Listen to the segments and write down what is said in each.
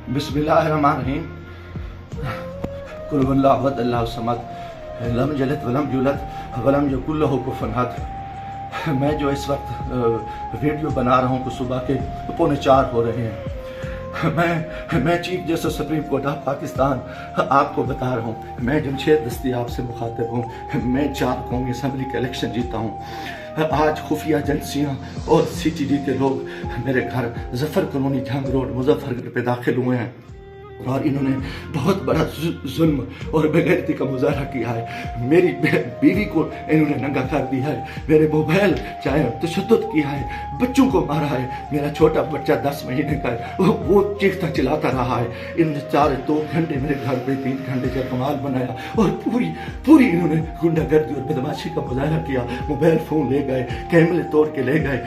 बिस्मिल्लाहिर्रहमानिर्रहीम। कुल हुवल्लाहु अहद अल्लाहु समद लम यलिद वलम यूलद वलम यकुल लहू कुफुवन अहद। मैं जो इस वक्त वीडियो बना रहा हूँ, सुबह के 3:45 हो रहे हैं। मैं chief justice supreme court of Pakistan आपको बता रहा हूँ, मैं जमशेद दस्तियाब से मुखातिब हूँ। मैं 4 कौमी असम्बली का इलेक्शन जीता हूँ। आज खुफिया एजेंसियाँ और CTD के लोग मेरे घर जफर कॉलोनी जंग रोड मुजफ्फरगढ़ पे दाखिल हुए हैं और इन्होंने बहुत बड़ा जुल्म और बेगैरती का मुजाहरा किया है। मेरी बीवी को इन्होंने नंगा कर दिया है, मेरे मोबाइल चाहे तशद्दुद किया है, बच्चों को मारा है। मेरा छोटा बच्चा 10 महीने का है, वो चीखता चिल्लाता रहा है। इन्होंने 2 घंटे मेरे घर पे 3 घंटे का कमाल बनाया और पूरी इन्होंने गुंडागर्दी और बदमाशी का मुजाहरा किया। मोबाइल फ़ोन ले गए, कैमरे तोड़ के ले गए,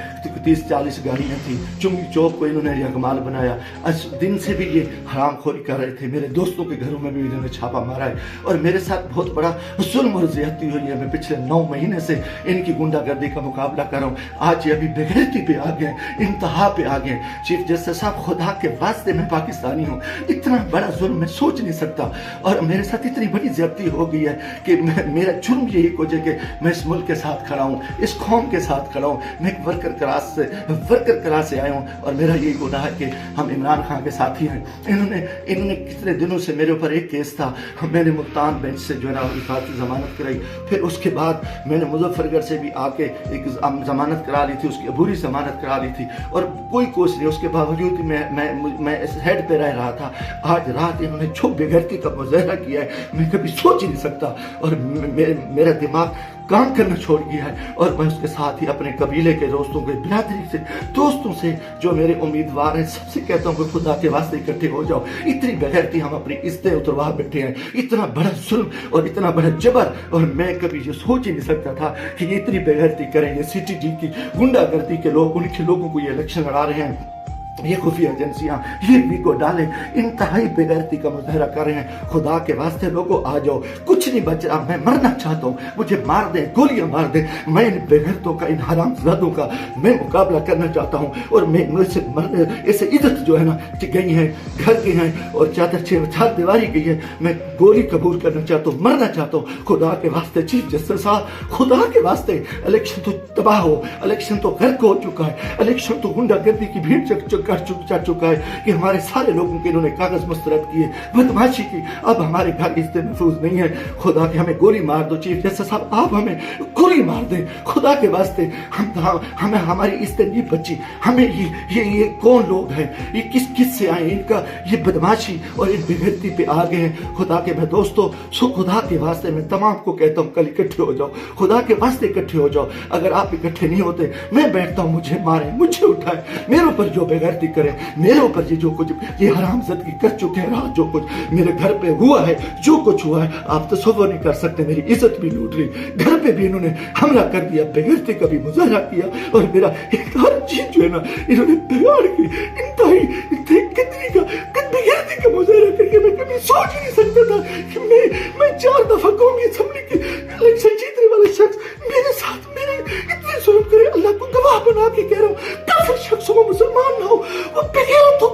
30-40 गाड़ियाँ थी। चुंगी चौक को इन्होंने कमाल बनाया। आज दिन से भी ये हरामखोरी कर रहे थे। मेरे दोस्तों के घरों में भी इन्होंने छापा मारा है और मेरे साथ बहुत बड़ा जुल्म और ज़्यादती हुई है। मैं पिछले 9 महीने से इनकी गुंडागर्दी का मुकाबला कर रहा हूँ। आज ये अभी बेगैरती पे आ गए, इंतहा पे आ गए। चीफ जस्टिस साहब, खुदा के वास्ते मैं पाकिस्तानी हूँ, इतना बड़ा जुल्म मैं सोच नहीं सकता और मेरे साथ इतनी बड़ी ज़्यादती हो गई है कि मेरा जुर्म यही हो जाए कि मैं इस मुल्क के साथ खड़ा हूँ, इस कौम के साथ खड़ा हूँ। मैं एक वर्कर क्लास से आया हूँ और मेरा यही गुनाह है कि हम इमरान खान के साथी हैं। इन्होंने कितने दिनों से मेरे ऊपर एक केस था, मैंने मुल्तान बेंच से जो है ना हिफाजती ज़मानत कराई। फिर उसके बाद मैंने मुजफ्फरगढ़ से भी आके एक ज़मानत करा ली थी, उसकी अबूरी ज़मानत करा ली थी और कोई कोशिश नहीं। उसके बावजूद मैं इस हेड पे रह रहा था। आज रात इन्होंने जो बेगैरती का मुजाहरा किया है, मैं कभी सोच ही नहीं सकता और मेरा दिमाग काम करना छोड़ गया है। और मैं उसके साथ ही अपने कबीले के दोस्तों के बिरादरी से दोस्तों से जो मेरे उम्मीदवार हैं सबसे कहता हूँ कि खुदा के वास्ते इकट्ठे हो जाओ। इतनी बेगैरती हम अपनी इज्जतें उतरवा बैठे हैं, इतना बड़ा जुल्म और इतना बड़ा जबर, और मैं कभी ये सोच ही नहीं सकता था कि ये इतनी बेगैरती करें। ये CTD की गुंडागर्दी के लोग, उनके लोगों को ये इलेक्शन लड़ा रहे हैं, ये खुफिया एजेंसियाँ ये भी को डाले इंतहाई बेगैरती का मुजाहरा कर रहे हैं। खुदा के वास्ते लोगों आ जाओ, कुछ नहीं बच रहा। मैं मरना चाहता हूँ, मुझे मार दें, गोलियां मार दें। मैं इन बेगैरतों का, इन हरामजादों का मैं मुकाबला करना चाहता हूँ और मैं ऐसे इज्जत जो है ना गई है, घर की है और चार दीवारी गई है। मैं गोली कबूल करना चाहता हूँ, मरना चाहता हूँ। खुदा के वास्ते चीफ जस्टिस साहब, खुदा के वास्ते इलेक्शन तो तबाह हो, इलेक्शन तो गर्क हो चुका है, इलेक्शन तो गुंडागर्दी की भीड़ चढ़ चुका है कि हमारे सारे लोगों के इन्होंने कागज मुस्तरद किए, बदमाशी की। अब हमारे घर इज्जत महफूज नहीं है। खुदा के हमें गोली मार दो चीफ जस्टिस साहब, आप हमें गोली मार दें खुदा के वास्ते। हमें हमारी इज्जत नहीं बची। हमें ये कौन लोग हैं, ये किस से आए, इनका ये बदमाशी और इन बेगैरती पे आ गए हैं। खुदा के मैं दोस्तों, सो खुदा के वास्ते मैं तमाम को कहता हूँ कल इकट्ठे हो जाओ, खुदा के वास्ते इकट्ठे हो जाओ। अगर आप इकट्ठे नहीं होते, मैं बैठता हूँ, मुझे मारे, मुझे उठाए, मेरे ऊपर जो बेगैरती करे, मेरे ऊपर ये जो कुछ ये हरामज़दगी कर चुके हैं, रात जो कुछ मेरे घर पे हुआ है, जो कुछ हुआ है, आप तसव्वुर नहीं कर सकते। मेरी इज्जत भी लूट ली, घर पे भी इन्होंने हमला कर दिया, बेगैरती का भी मुजाहरा किया और मेरा एक हर चीज जो है ना इन्होंने बिगाड़ के इंतहाई बेगैरती का मुजाहरा करके मैं कभी सोच ही नहीं सकता था कि मैं 4 दफा कौमी असेंबली के इलेक्शन जीतने वाले शख्स मेरे साथ मेरे इतने जुल्म करे। अल्लाह को गवाह बना के कह रहा हूँ, काफिर शख्स हो, मुसलमान ना हो, वो बेगैरत हो,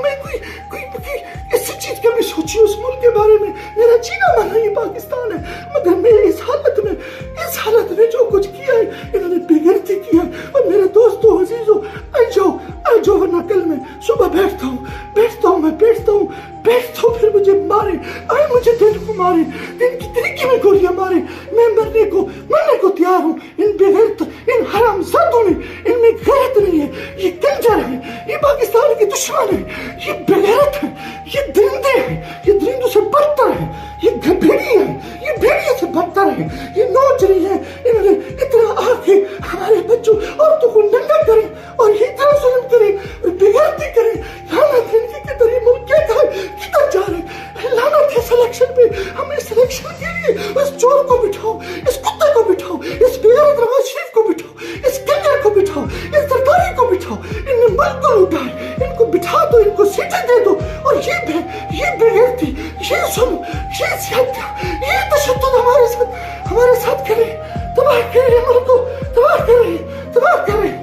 मैं कोई इस चीज का भी सोची उस मुल्क के बारे में। मेरा जीना मरना ये पाकिस्तान है, मगर मैं इस हालत में जो कुछ किया है, इन्होंने बेगैरती किया। और मेरे दोस्तों अजीजों, आ जाओ वरना कल मैं सुबह बैठता हूँ, फिर मुझे मारे, मुझे दिन को मारे, दिन की तरीके में गोलियां मारे। मैं मरने को तैयार हूँ। इन बेगैरत, इन हरामजादों ने, इनमें गैरत नहीं है, ये कंजर है, ये पाकिस्तान के दुश्मन है, ये बेगैरत है, ये दरिंदे हैं, ये दरिंदों से बदतर है, ये भेड़िए हैं, ये भेड़िए से बदतर है, ये नौजरी है। इन्होंने इतना आके हमारे बच्चों औरतों को नंगा करे और ये इतना जुल्म करे और बेगैरती करे। लानत है इनके किधर, ये मुल्क किधर जा रहे हैं, लानत है सिलेक्शन पे। हमें सिलेक्शन के लिए इस चोर को बिठाओ, इस कुत्ते को बिठाओ, इस बेगैरत नवाज शरीफ को बिठाओ, इस कंजर को बिठाओ, इस सरकारी को बिठाओ। इनने मुल्क को लूटा है, इनको बिठा दो, इनको सीटें दे दो। और ये बेगैरती, ये जुल्म, ये ज़्यादतियां, ये तशद्दुद हमारे साथ करे, तबाह करे मुल्क को, तबाह करे।